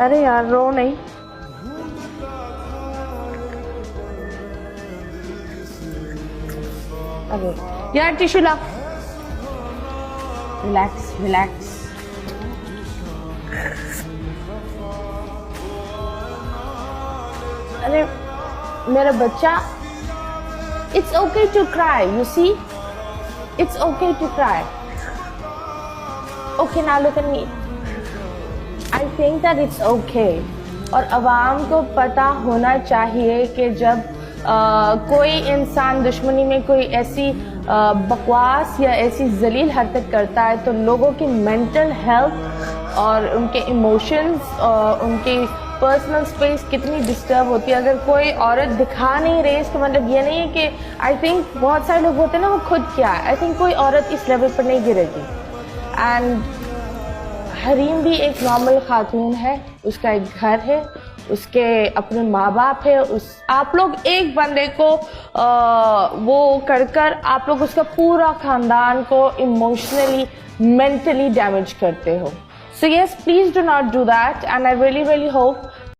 अरे यार रो नहीं। अरे यार टिश्यू ला। Relax relax. अरे मेरा बच्चा, it's okay to cry, you see? It's okay to cry. Okay, now look at me. I think that it's okay. और अवाम को पता होना चाहिए कि जब कोई इंसान दुश्मनी में कोई ऐसी बकवास या ऐसी जलील हरकत करता है तो लोगों की मेंटल हेल्थ और उनके इमोशंस और उनकी पर्सनल स्पेस कितनी डिस्टर्ब होती है। अगर कोई औरत दिखा नहीं रही, इसका मतलब ये नहीं है कि आई थिंक बहुत सारे लोग होते हैं ना वो खुद क्या है, आई थिंक कोई औरत इस लेवल पर नहीं गिरेगी। एंड हरीम भी एक नॉर्मल खातून है, उसका एक घर है, उसके अपने माँ बाप है। आप लोग एक बंदे को वो कर आप लोग उसका पूरा खानदान को इमोशनली मेंटली डैमेज करते हो। So yes, please do not do that, and I really hope